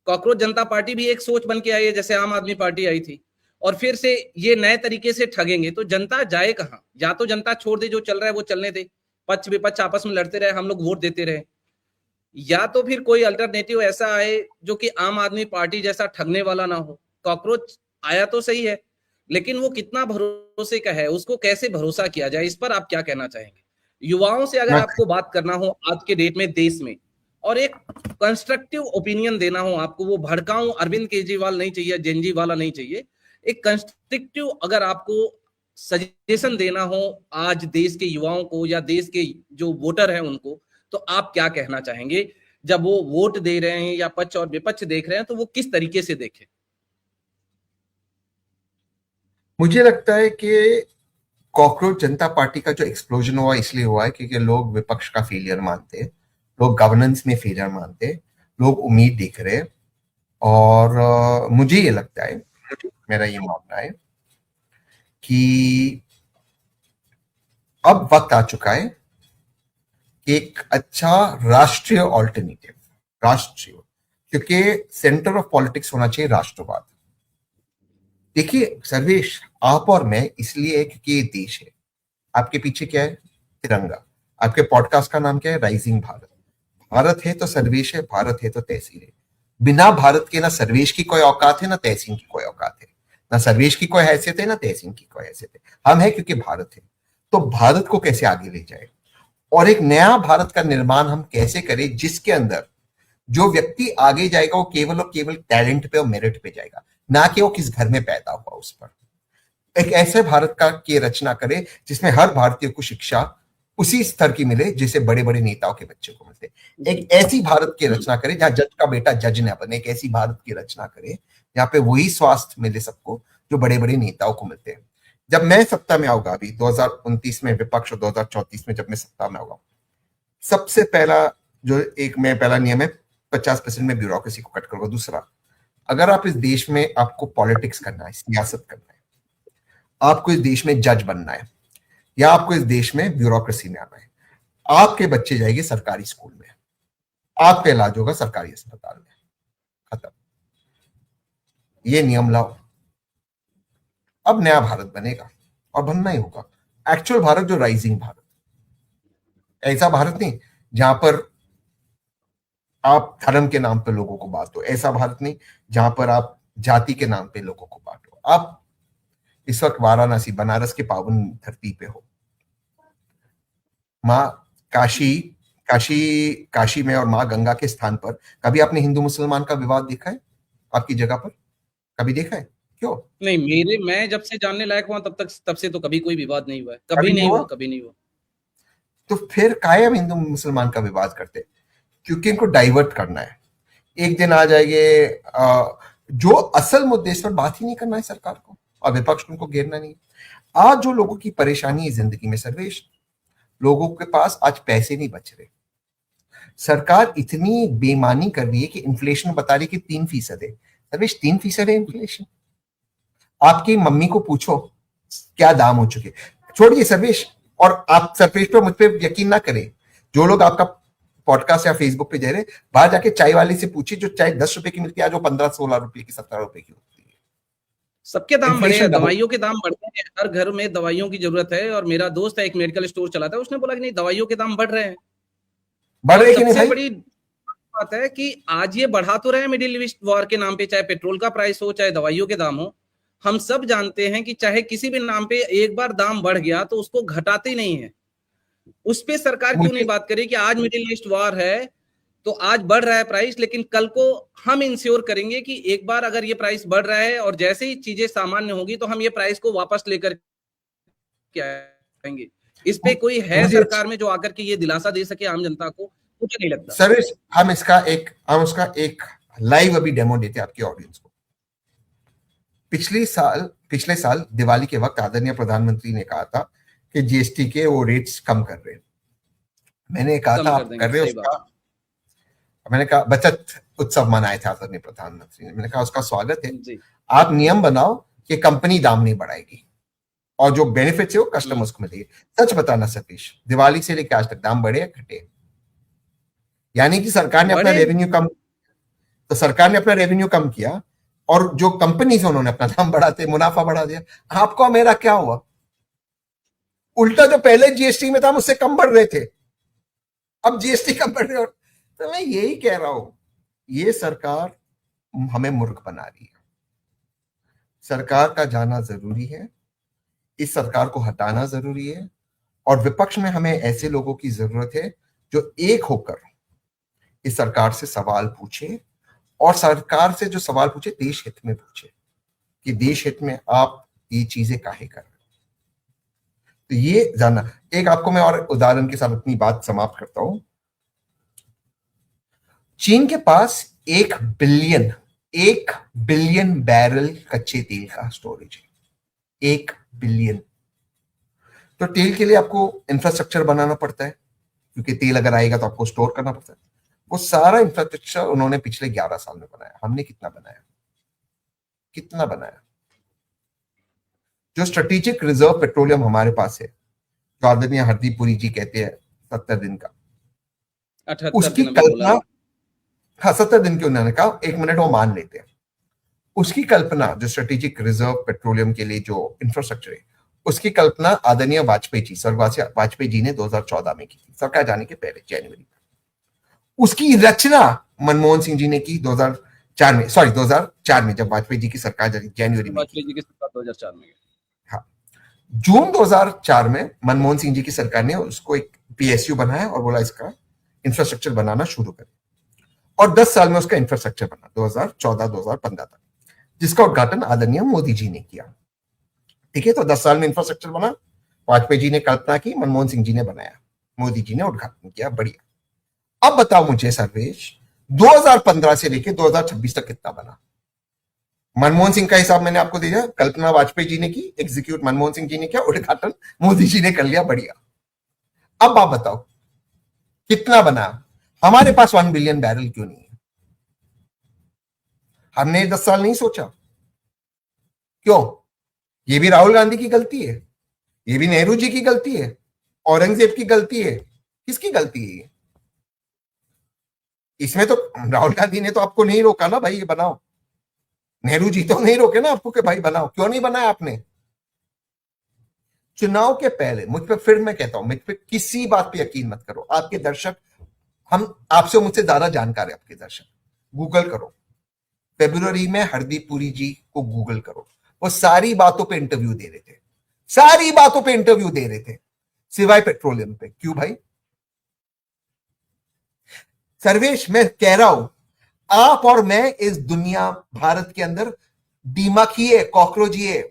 Speaker 1: कॉकरोच जनता पार्टी भी एक सोच बन के आई है, जैसे आम आदमी पार्टी आई थी, और फिर से ये नए तरीके से ठगेंगे, तो जनता जाए कहां? या तो जनता छोड़ दे, जो चल रहा है वो चलने दे, पक्ष विपक्ष आपस में लड़ते रहे, हम लोग वोट देते रहे, या तो फिर कोई अल्टरनेटिव ऐसा आए जो कि आम आदमी पार्टी जैसा ठगने वाला ना हो। कॉकरोच आया तो सही है, लेकिन वो कितना भरोसे का है, उसको कैसे भरोसा किया जाए, इस पर आप क्या कहना चाहेंगे? युवाओं से अगर
Speaker 2: मैं
Speaker 1: आपको बात करना हो आज के डेट में देश में, और एक कंस्ट्रक्टिव ओपिनियन देना हो आपको, वो भड़काऊ अरविंद केजरीवाल नहीं चाहिए, जेनजी वाला नहीं चाहिए, एक कंस्ट्रक्टिव अगर आपको सजेशन देना हो आज देश के युवाओं को या देश के जो वोटर हैं उनको, तो आप क्या कहना चाहेंगे? जब वो वोट दे रहे हैं या पक्ष और विपक्ष देख रहे हैं, तो वो किस तरीके से देखें?
Speaker 2: मुझे लगता है कि कॉकरोच जनता पार्टी का जो एक्सप्लोजन हुआ इसलिए हुआ है क्योंकि लोग विपक्ष का फेलियर मानते हैं, लोग गवर्नेंस में फेलियर मानते हैं, लोग उम्मीद देख रहे हैं। और मुझे ये लगता है, मेरा ये मानना है कि अब वक्त आ चुका है कि एक अच्छा राष्ट्रीय ऑल्टरनेटिव, राष्ट्रीय, क्योंकि सेंटर ऑफ पॉलिटिक्स होना चाहिए राष्ट्रवाद। देखिए सर्वेश, आप और मैं इसलिए क्योंकि ये देश है। आपके पीछे क्या है? तिरंगा। आपके पॉडकास्ट का नाम क्या है? राइजिंग भारत। भारत है तो सर्वेश है, भारत है तो तहसील है। बिना भारत के ना सर्वेश की कोई औकात है, ना तहसील की कोई औकात है, ना सर्वेश की कोई हैसियत है, ना तहसील की कोई हैसियत है। हम है क्योंकि भारत है। तो भारत को कैसे आगे ले जाए और एक नया भारत का निर्माण हम कैसे करें जिसके अंदर जो व्यक्ति आगे जाएगा वो केवल और केवल टैलेंट पे और मेरिट पे जाएगा, ना कि वो किस घर में पैदा हुआ उस पर। एक ऐसे भारत का की रचना करे जिसमें हर भारतीय को शिक्षा उसी स्तर की मिले जैसे बड़े बड़े नेताओं के बच्चे को मिलते। एक ऐसी भारत की रचना करे जहां जज का बेटा जज न बने। एक ऐसी भारत की रचना करे जहां पे वही स्वास्थ्य मिले सबको जो बड़े बड़े नेताओं को मिलते हैं। जब मैं सत्ता में आऊंगा, अभी 2029 में विपक्ष और 2034 में जब मैं सत्ता में आऊंगा, सबसे पहला जो एक मैं पहला नियम है 50% में ब्यूरोक्रेसी को कट करूंगा। दूसरा, अगर आप इस देश में आपको पॉलिटिक्स करना है, सियासत करना है, आपको इस देश में जज बनना है या आपको इस देश में ब्यूरोक्रेसी में आना है, आपके बच्चे जाएंगे सरकारी स्कूल में, आपका इलाज होगा सरकारी अस्पताल में। खत्म। ये नियम लाओ, अब नया भारत बनेगा और बनना ही होगा। एक्चुअल भारत जो राइजिंग भारत, ऐसा भारत नहीं जहां पर आप धर्म के नाम पे लोगों को बांटो, ऐसा भारत नहीं जहां पर आप जाति के नाम पे लोगों को बांटो। आप इस वक्त वाराणसी, बनारस के पावन धरती पे हो। माँ काशी काशी काशी में और माँ गंगा के स्थान पर कभी आपने हिंदू मुसलमान का विवाद देखा है? आपकी जगह पर कभी देखा है? क्यों
Speaker 1: नहीं, मैं जब से जानने लायक हुआ तब से तो कभी कोई विवाद नहीं हुआ है,
Speaker 2: कभी
Speaker 1: कभी
Speaker 2: नहीं
Speaker 1: नहीं
Speaker 2: हुआ?
Speaker 1: हुआ, कभी नहीं हुआ।
Speaker 2: तो फिर काहे हम हिंदू मुसलमान का विवाद करते? क्योंकि इनको डाइवर्ट करना है। एक दिन आ जाएंगे जो असल मुद्दे इस पर बात ही नहीं करना है सरकार को, और विपक्ष को उनको घेरना नहीं। आज जो लोगों की परेशानी है जिंदगी में सर्वेश, लोगों के पास आज पैसे नहीं बच रहे। सरकार इतनी बेईमानी कर रही है कि इन्फ्लेशन बता रही है कि 3% है। सर्वेश, 3% है इन्फ्लेशन। आपकी मम्मी को पूछो क्या दाम हो चुके। छोड़िए सर्वेश, और आप सर्वेश पे मुझ पर यकीन ना करें। जो लोग आपका पॉडकास्ट या फेसबुक पे जा रहे, बाहर जाके चाय वाले से पूछिए, जो चाय 10 रुपए की मिलती है आज वो 15-16 रुपए की, 17 रुपए की होती है।
Speaker 1: सबके दाम बढ़े हैं,
Speaker 2: इन्फ्लेशन
Speaker 1: दवाइयों के दाम बढ़ रहे हैं, हर घर में दवाइयों की जरूरत है। और मेरा दोस्त है, एक मेडिकल स्टोर चलाता है, उसने बोला कि नहीं, दवाइयों के दाम बढ़ रहे हैं।
Speaker 2: बढ़
Speaker 1: और
Speaker 2: रहे कि नहीं
Speaker 1: सबसे
Speaker 2: भाई?
Speaker 1: बड़ी बात है कि आज ये बढ़ा तो रहे मिडिल ईस्ट वॉर के नाम पे, चाहे पेट्रोल का प्राइस हो, चाहे दवाइयों के दाम हो। हम सब जानते हैं कि चाहे किसी भी नाम पे एक बार दाम बढ़ गया तो उसको घटाते नहीं है। उस पे सरकार क्यों नहीं
Speaker 2: मुझे
Speaker 1: बात करी कि आज मिडिल ईस्ट वॉर है तो आज बढ़ रहा है प्राइस, लेकिन कल को हम इंश्योर करेंगे कि एक बार अगर ये प्राइस बढ़ रहा है और जैसे ही चीजें सामान्य होगी तो हम ये प्राइस को वापस लेकर के आएंगे। इस पे कोई है
Speaker 2: मुझे
Speaker 1: सरकार में जो आकर के ये दिलासा दे सके आम जनता को? मुझे नहीं लगता।
Speaker 2: सर्विस, हम उसका एक लाइव अभी डेमो देते हैं आपकी ऑडियंस को। पिछले साल दिवाली के वक्त आदरणीय प्रधानमंत्री ने कहा था कि जीएसटी के वो रेट्स कम कर रहे हैं। मैंने कहा था आप कर रहे हो उसका, मैंने कहा बचत उत्सव मनाए थे आदरणीय प्रधानमंत्री ने, मैंने कहा उसका स्वागत है। आप नियम बनाओ कि कंपनी दाम नहीं बढ़ाएगी और जो बेनिफिट्स है वो कस्टमर्स को मिलेगी। सच बताना सतीश, दिवाली से लेकर आज तक दाम बढ़े या घटे? यानी कि सरकार ने अपना रेवेन्यू कम, तो सरकार ने अपना रेवेन्यू कम किया और जो कंपनीज उन्होंने अपना दाम बढ़ाते मुनाफा बढ़ा दिया। आपको मेरा क्या हुआ? उल्टा जो पहले जीएसटी में था हम उससे कम बढ़ रहे थे, अब जीएसटी कम बढ़ रहे हो। तो मैं यही कह रहा हूं, ये सरकार हमें मूर्ख बना रही है। सरकार का जाना जरूरी है, इस सरकार को हटाना जरूरी है, और विपक्ष में हमें ऐसे लोगों की जरूरत है जो एक होकर इस सरकार से सवाल पूछे, और सरकार से जो सवाल पूछे देश हित में पूछे कि देश हित में आप ये चीजें काहे कर रहे हो। तो ये जानना। एक आपको मैं और उदाहरण के साथ अपनी बात समाप्त करता हूं। चीन के पास 1 बिलियन बैरल कच्चे तेल का स्टोरेज है, 1 बिलियन। तो तेल के लिए आपको इंफ्रास्ट्रक्चर बनाना पड़ता है, क्योंकि तेल अगर आएगा तो आपको स्टोर करना पड़ता है। वो सारा इंफ्रास्ट्रक्चर उन्होंने पिछले 11 साल में बनाया। हमने कितना बनाया? कितना बनाया? जो स्ट्रेटेजिक रिजर्व पेट्रोलियम हमारे पास है, जो आदरणीय हरदीप पुरी जी कहते हैं 70 दिन का,
Speaker 1: 78
Speaker 2: उसकी
Speaker 1: दिन अभी बोला।
Speaker 2: कल्पना, हाँ 70 दिन की उन्होंने कहा, 1 मिनट वो मान लेते हैं। उसकी कल्पना, जो स्ट्रेटेजिक रिजर्व पेट्रोलियम के लिए जो इंफ्रास्ट्रक्चर है, उसकी कल्पना आदरणीय वाजपेयी जी, स्वर्गवासी वाजपेयी जी ने 2014 में की थी, सरकार जाने के पहले जनवरी में। उसकी रचना मनमोहन सिंह जी ने की 2004 में, सॉरी 2004 में, जब वाजपेयी जी की सरकार जनवरी में
Speaker 1: वाजपेयी जी की सरकार 2004 में।
Speaker 2: हाँ, जून 2004 में मनमोहन सिंह जी की सरकार ने उसको एक पीएसयू बनाया और बोला इसका इंफ्रास्ट्रक्चर बनाना शुरू करें, और 10 साल में उसका इंफ्रास्ट्रक्चर बना 2014-2015 तक, जिसका उद्घाटन आदरणीय मोदी जी ने किया। ठीक है, तो 10 साल में इंफ्रास्ट्रक्चर बना, वाजपेयी जी ने कल्पना की, मनमोहन सिंह जी ने बनाया, मोदी जी ने उद्घाटन किया, बढ़िया। अब बताओ मुझे सर्वेश, 2015 से लेकर 2026 तक कितना बना? मनमोहन सिंह का हिसाब मैंने आपको दिया, कल्पना वाजपेयी जी ने की, एग्जीक्यूट मनमोहन सिंह जी ने किया, उद्घाटन मोदी जी ने कर लिया, बढ़िया। अब आप बताओ कितना बना? हमारे पास 1 बिलियन बैरल क्यों नहीं है? हमने 10 साल नहीं सोचा क्यों? ये भी राहुल गांधी की गलती है, ये भी नेहरू जी की गलती है, औरंगजेब की गलती है, किसकी गलती है? इसमें तो राहुल गांधी ने तो आपको नहीं रोका ना भाई ये बनाओ, नेहरू जी तो नहीं रोके ना आपको कि भाई बनाओ, क्यों नहीं बनाया आपने? चुनाव के पहले, मुझ पे फिर मैं कहता हूं, मुझ पे किसी बात पे यकीन मत करो, आपके दर्शक, हम आपसे मुझसे ज्यादा जानकार है आपके दर्शक, गूगल करो, फरवरी में हरदीप पुरी जी को गूगल करो, वो सारी बातों पे इंटरव्यू दे रहे थे, सारी बातों पे इंटरव्यू दे रहे थे, सिवाय पेट्रोलियम पे। क्यों भाई? सर्वेश, मैं कह रहा हूं, आप और मैं इस दुनिया भारत के अंदर दीमक ही है, कॉकरोच ही है,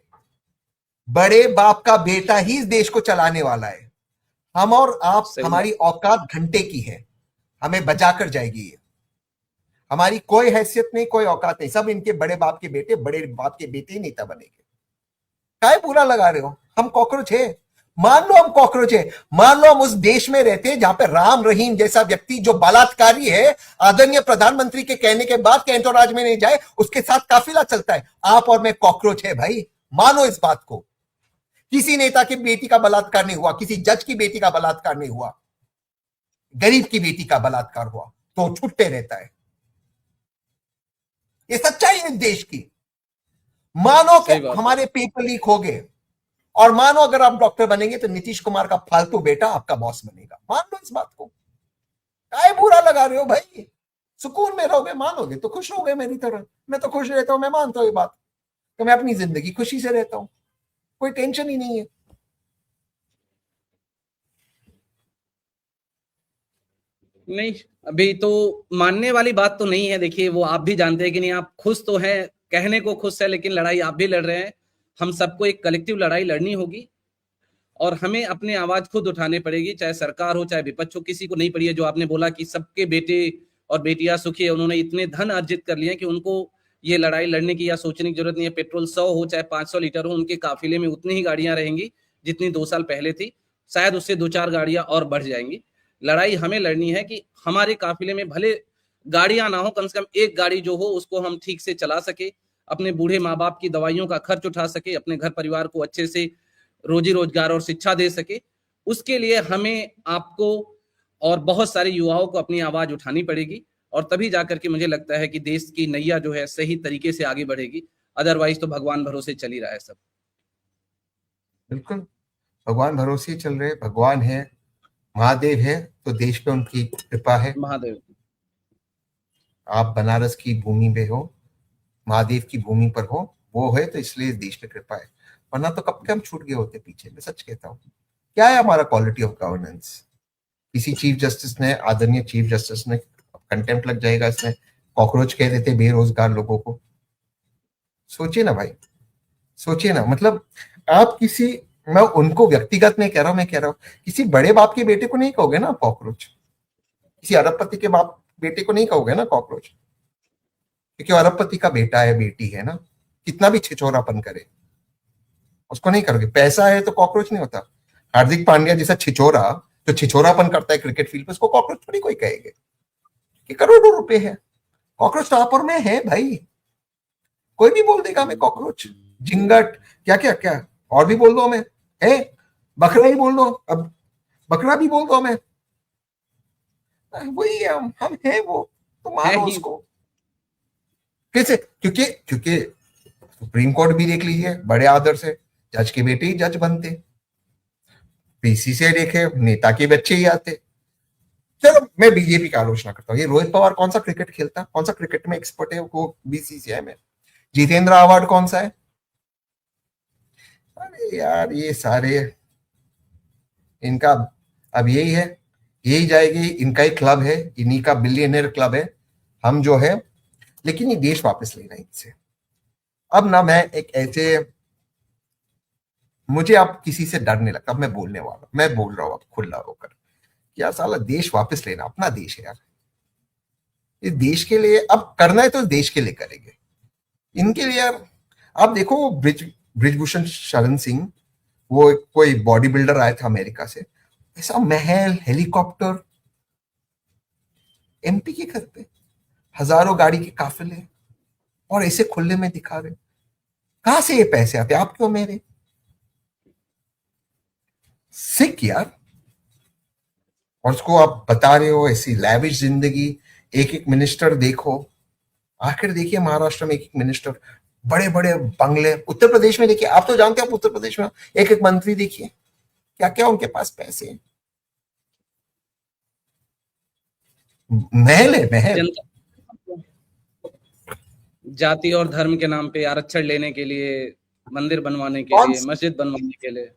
Speaker 2: बड़े बाप का बेटा ही इस देश को चलाने वाला है। हम और आप, हमारी औकात घंटे की है, हमें बचाकर जाएगी ये, हमारी कोई हैसियत नहीं, कोई औकात नहीं, सब इनके बड़े बाप के बेटे, बड़े बाप के बेटे ही नेता बनेंगे। काय बुरा लगा रहे हो? हम कॉकरोच है, मान लो हम कॉकरोच है, मान लो हम उस देश में रहते हैं जहां पे राम रहीम जैसा व्यक्ति जो बलात्कारी है, आदरणीय प्रधानमंत्री के कहने के बाद के एंटोराज में नहीं जाए, उसके साथ काफिला चलता है। आप और मैं कॉकरोच है भाई, मानो इस बात को। किसी नेता की बेटी का बलात्कार नहीं हुआ, किसी जज की बेटी का बलात्कार नहीं हुआ, गरीब की बेटी का बलात्कार हुआ तो छुट्टे रहता है। ये सच्चाई है इस देश की। मानो कि हमारे पेपर लीक हो गए, और मानो अगर आप डॉक्टर बनेंगे तो नीतीश कुमार का फालतू बेटा आपका बॉस बनेगा, मान लो इस बात को। काय बुरा लगा रहे हो भाई? सुकून में रहोगे, मानोगे तो खुश रहोगे मेरी तरह। मैं तो खुश रहता हूं, मैं मानता हूं ये बात, तो मैं अपनी जिंदगी खुशी से रहता हूं, कोई टेंशन ही नहीं है।
Speaker 1: नहीं, अभी तो मानने वाली बात तो नहीं है। देखिए, वो आप भी जानते हैं कि नहीं, आप खुश तो हैं, कहने को खुश है, लेकिन लड़ाई आप भी लड़ रहे हैं। हम सबको एक कलेक्टिव लड़ाई लड़नी होगी, और हमें अपनी आवाज खुद उठानी पड़ेगी, चाहे सरकार हो चाहे विपक्ष हो, किसी को नहीं पड़ी है। जो आपने बोला कि सबके बेटे और बेटियां सुखी है, उन्होंने इतने धन अर्जित कर लिए कि उनको ये लड़ाई लड़ने की या सोचने की जरूरत नहीं है। पेट्रोल 100 हो चाहे 500 लीटर हो, उनके काफिले में उतनी ही गाड़ियां रहेंगी जितनी 2 साल पहले थी, शायद उससे 2-4 गाड़ियां और बढ़ जाएंगी। लड़ाई हमें लड़नी है कि हमारे काफिले में भले गाड़ियां ना हो, कम से कम एक गाड़ी जो हो उसको हम ठीक से चला सके, अपने बूढ़े माँ बाप की दवाइयों का खर्च उठा सके, अपने घर परिवार को अच्छे से रोजी रोजगार और शिक्षा दे सके। उसके लिए हमें, आपको और बहुत सारे युवाओं को अपनी आवाज उठानी पड़ेगी। और तभी जाकर के मुझे लगता है कि देश की नैया जो है सही तरीके से आगे बढ़ेगी। अदरवाइज तो भगवान भरोसे चल ही रहा है सब।
Speaker 2: बिल्कुल, भगवान भरोसे ही चल रहे, भगवान है, महादेव है, तो देश पे उनकी कृपा है।
Speaker 1: महादेव।
Speaker 2: आप बनारस की भूमि पे हो, महादेव की भूमि पर हो, वो है तो इसलिए इस देश पे कृपा है, वरना तो कब के हम छूट गए होते पीछे। मैं सच कहता हूँ। क्या है हमारा क्वालिटी ऑफ गवर्नेंस? किसी चीफ जस्टिस ने, आदरणीय चीफ जस्टिस ने, कंटेम्प्ट लग जाएगा इसमें, कॉकरोच कह देते बेरोजगार लोगों को। सोचिए ना भाई, सोचिए ना, मतलब आप किसी, मैं उनको व्यक्तिगत नहीं कह रहा हूं, मैं कह रहा हूं किसी बड़े बाप के बेटे को नहीं कहोगे ना कॉकरोच, किसी अरबपति के बाप बेटे को नहीं कहोगे ना कॉकरोच, क्योंकि अरबपति का बेटा है, बेटी है ना, कितना भी छिछोरापन करे उसको नहीं करोगे। पैसा है तो कॉकरोच नहीं होता। हार्दिक पांड्या जैसा छिछोरा जो छिछोरापन करता है क्रिकेट फील्ड पे, उसको कॉकरोच थोड़ी कोई कहेगा कि करोड़ों रुपए है। कॉकरोच टॉपर में है भाई, कोई भी बोल देगा मैं कॉकरोच, झिंगट, क्या क्या क्या और भी बोल दो मैं, है बकरा ही बोल दो, अब बकरा भी बोल दो मैं, वही हम है वो, तो
Speaker 1: है
Speaker 2: मानो
Speaker 1: ही।
Speaker 2: उसको। कैसे? क्योंकि क्योंकि सुप्रीम कोर्ट भी देख लीजिए, बड़े आदर से जज के बेटे ही जज बनते, पीसी से देखे नेता के बच्चे ही आते। चलो मैं बीजेपी का आलोचना करता हूँ, ये रोहित पवार कौन सा क्रिकेट खेलता, कौन सा क्रिकेट में एक्सपर्ट है वो बीसीसीआई में? जितेंद्र अवार्ड कौन सा है? अरे यार ये सारे इनका अब यही है, यही जाएगी, इनका ही क्लब है, इन्हीं का बिलियनर क्लब है हम जो है। लेकिन ये देश वापस लेना इनसे। अब ना मैं एक ऐसे, मुझे अब किसी से डर नहीं लगता, अब मैं बोलने वाला, मैं बोल रहा हूँ अब खुला होकर, क्या साला देश वापस लेना, अपना देश है यार, इस देश के लिए अब करना है तो देश के लिए करेंगे, इनके लिए यार। आप देखो ब्रिजभूषण शरण सिंह, वो कोई बॉडी बिल्डर आया था अमेरिका से, ऐसा महल, हेलीकॉप्टर, एमपी के घर पे हजारों गाड़ी के काफिले, और ऐसे खुले में दिखा रहे। कहां से ये पैसे आते? आप क्यों मेरे सिख यार, और उसको आप बता रहे हो ऐसी लैविश जिंदगी। एक एक मिनिस्टर देखो, आखिर देखिए महाराष्ट्र में एक एक मिनिस्टर, बड़े बड़े बंगले। उत्तर प्रदेश में देखिए, आप तो जानते हैं, आप उत्तर प्रदेश में एक एक मंत्री देखिए, क्या क्या उनके पास पैसे हैं, महल है महल।
Speaker 1: जनता जाति और धर्म के नाम पे आरक्षण लेने के लिए, मंदिर बनवाने के
Speaker 2: कौन
Speaker 1: लिए, मस्जिद बनवाने के लिए।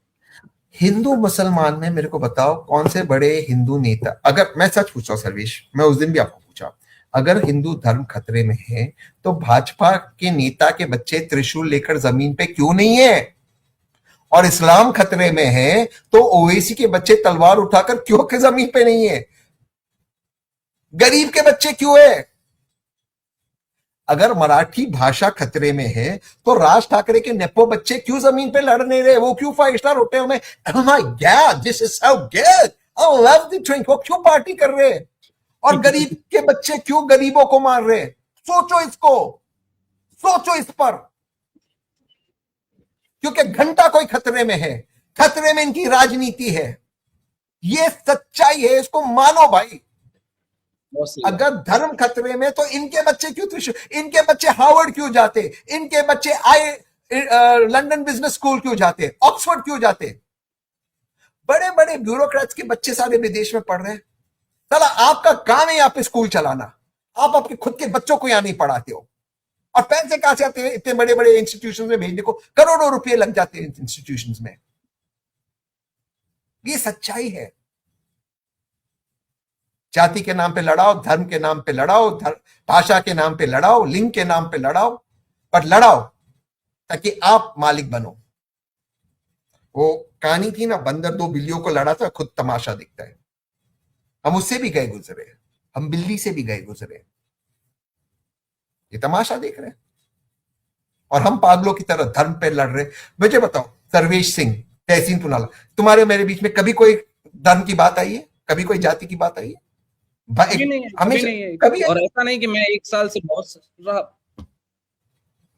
Speaker 2: हिंदू मुसलमान में मेरे को बताओ कौन से बड़े हिंदू नेता, अगर मैं सच पूछता हूँ सर्वेश, मैं उस दिन भी आपको पूछा, अगर हिंदू धर्म खतरे में है तो भाजपा के नेता के बच्चे त्रिशूल लेकर जमीन पे क्यों नहीं है? और इस्लाम खतरे में है तो ओवैसी के बच्चे तलवार उठाकर क्यों के जमीन पे नहीं है? गरीब के बच्चे क्यों है? अगर मराठी भाषा खतरे में है तो राज ठाकरे के नेपो बच्चे क्यों जमीन पे लड़ नहीं रहे? वो क्यों 5 स्टार होटल में, oh my God, this is so good, I love the drink, वो क्यों पार्टी कर रहे? और गरीब के बच्चे क्यों गरीबों को मार रहे? सोचो इसको, सोचो इस पर, क्योंकि घंटा कोई खतरे में है, खतरे में इनकी राजनीति है, ये सच्चाई है, इसको मानो भाई। अगर धर्म खतरे में तो इनके बच्चे क्यों त्रिशूल, इनके बच्चे हार्वर्ड क्यों जाते, इनके बच्चे लंदन बिजनेस स्कूल क्यों जाते, ऑक्सफोर्ड क्यों जाते? बड़े बड़े ब्यूरोक्रेट्स के बच्चे सारे विदेश में पढ़ रहे हैं। साला आपका काम है यहाँ पे स्कूल चलाना, आप आपके खुद के बच्चों को यहाँ नहीं पढ़ाते हो, और पैसे कहां से आते हैं? इतने बड़े बड़े इंस्टीट्यूशन में भेजने को करोड़ों रुपए लग जाते हैं इंस्टीट्यूशन में। ये सच्चाई है। जाति के नाम पे लड़ाओ, धर्म के नाम पे लड़ाओ, भाषा के नाम पे लड़ाओ, लिंग के नाम पे लड़ाओ, पर लड़ाओ ताकि आप मालिक बनो। वो कहानी थी ना, बंदर दो बिल्लियों को लड़ा था, खुद तमाशा दिखता है। हम उससे भी गए गुजरे, हम बिल्ली से भी गए गुजरे, ये तमाशा देख रहे हैं, और हम पागलों की तरह धर्म पे लड़ रहे। मुझे बताओ सर्वेश सिंह, तहसीन पुनाला, तुम्हारे मेरे बीच में कभी कोई धर्म की बात आई है? कभी कोई जाति की बात आई है?
Speaker 1: कभी नहीं है, कभी नहीं है।
Speaker 2: कभी
Speaker 1: और ऐसा नहीं कि मैं 1 साल से बहुत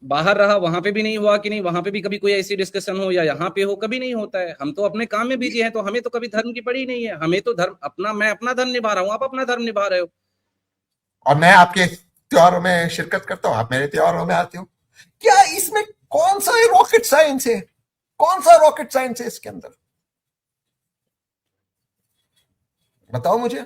Speaker 1: बाहर रहा, वहां पे भी नहीं हुआ कि नहीं, वहां पे भी कभी कोई ऐसी डिस्कशन हो या यहाँ पे हो, कभी नहीं होता है। हम तो अपने काम में बिजी हैं, तो हमें तो कभी धर्म की पड़ी नहीं है। हमें तो धर्म अपना, मैं अपना धर्म निभा रहा हूँ, आप अपना धर्म निभा रहे हो।
Speaker 2: और मैं आपके त्योहारों में शिरकत करता हूं, आप मेरे त्योहारों में आते हो। क्या इसमें कौन सा रॉकेट साइंस है? कौन सा रॉकेट साइंस है इसके अंदर? बताओ मुझे।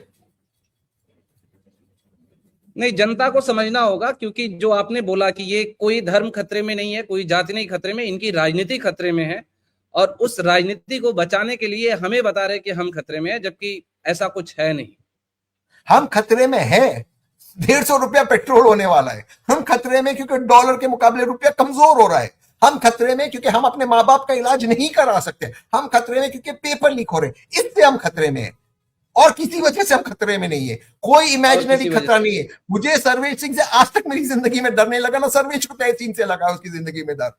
Speaker 1: नहीं, जनता को समझना होगा, क्योंकि जो आपने बोला कि ये कोई धर्म खतरे में नहीं है, कोई जाति नहीं खतरे में, इनकी राजनीति खतरे में है, और उस राजनीति को बचाने के लिए हमें बता रहे कि हम खतरे में है, जबकि ऐसा कुछ है नहीं।
Speaker 2: हम खतरे में है, 150 रुपया पेट्रोल होने वाला है। हम खतरे में क्योंकि डॉलर के मुकाबले रुपया कमजोर हो रहा है। हम खतरे में क्योंकि हम अपने माँ बाप का इलाज नहीं करा सकते। हम खतरे में क्योंकि पेपर लीक हो रहे, इससे हम खतरे में है, और किसी वजह से हम खतरे में नहीं है। कोई इमेजिनरी खतरा नहीं है। मुझे सर्वेश सिंह से आज तक मेरी जिंदगी में डर नहीं लगा ना सर्वेश को तहसीन से लगा उसकी जिंदगी में डर।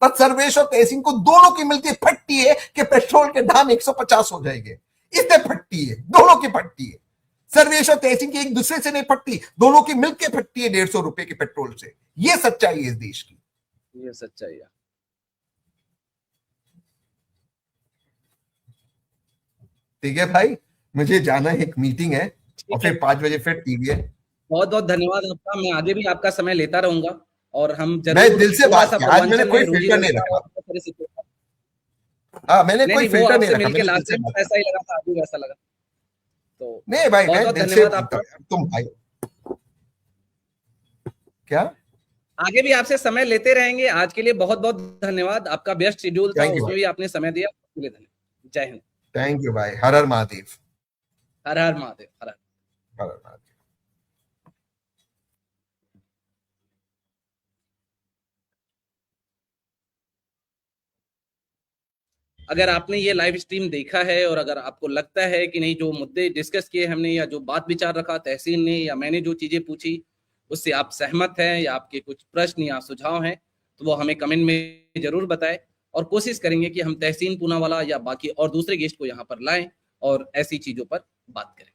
Speaker 2: पर सर्वेश और तहसीन को दोनों की मिलती फटती है कि पेट्रोल के दाम 150 हो जाएंगे, इससे फटती है, दोनों की फटती है। सर्वेश और तहसीन की एक दूसरे से नहीं फटती, दोनों की मिलकर फटती है 150 रुपए के पेट्रोल से। यह सच्चाई है इस देश की।
Speaker 1: ये सच्चाई है।
Speaker 2: ठीक है भाई, मुझे जाना है, एक मीटिंग है, और
Speaker 1: ठीक है,
Speaker 2: फिर 5 बजे फिर टीवी है।
Speaker 1: बहुत बहुत धन्यवाद आपका। मैं आगे भी आपका समय लेता रहूंगा, और हम
Speaker 2: मैं
Speaker 1: जरूर
Speaker 2: दिल से
Speaker 1: थोड़ा
Speaker 2: बात
Speaker 1: सा
Speaker 2: किया, आज मैंने
Speaker 1: पूर्वांचल
Speaker 2: कोई
Speaker 1: में रोजी
Speaker 2: फिल्टर नहीं
Speaker 1: रोटी
Speaker 2: रखा।
Speaker 1: और तरह से
Speaker 2: हाँ, मैंने
Speaker 1: नहीं
Speaker 2: कोई
Speaker 1: नहीं, वो
Speaker 2: फिल्टर नहीं
Speaker 1: आपसे
Speaker 2: रखा,
Speaker 1: मिलके
Speaker 2: मैंने दिल
Speaker 1: लास्ट
Speaker 2: से
Speaker 1: टाइम
Speaker 2: बात
Speaker 1: ऐसा ही लगा था, अभी वैसा लगा। तो
Speaker 2: किया। नहीं भाई,
Speaker 1: बहुत
Speaker 2: मैं
Speaker 1: बहुत
Speaker 2: दिल से
Speaker 1: धन्यवाद आपका।
Speaker 2: तुम भाई क्या,
Speaker 1: आगे भी आपसे समय लेते रहेंगे। आज के लिए बहुत बहुत धन्यवाद। आपका व्यस्त शेड्यूल था,
Speaker 2: थैंक यू
Speaker 1: उसमें
Speaker 2: भाई,
Speaker 1: भी आपने समय दिया, उसके लिए धन्यवाद। जय हिंद।
Speaker 2: थैंक यू भाई। हर हर महादेव।
Speaker 1: हर हर महादेव। हर हर।
Speaker 2: हर हर महादेव।
Speaker 1: अगर आपने ये लाइव स्ट्रीम देखा है, और अगर आपको लगता है कि नहीं, जो मुद्दे डिस्कस किए हमने, या जो बात विचार रखा तहसीन ने, या मैंने जो चीजें पूछी, उससे आप सहमत हैं, या आपके कुछ प्रश्न या सुझाव हैं, तो वो हमें कमेंट में जरूर बताएं, और कोशिश करेंगे कि हम तहसीन पूनावाला या बाकी और दूसरे गेस्ट को यहाँ पर लाएं और ऐसी चीजों पर बात करें।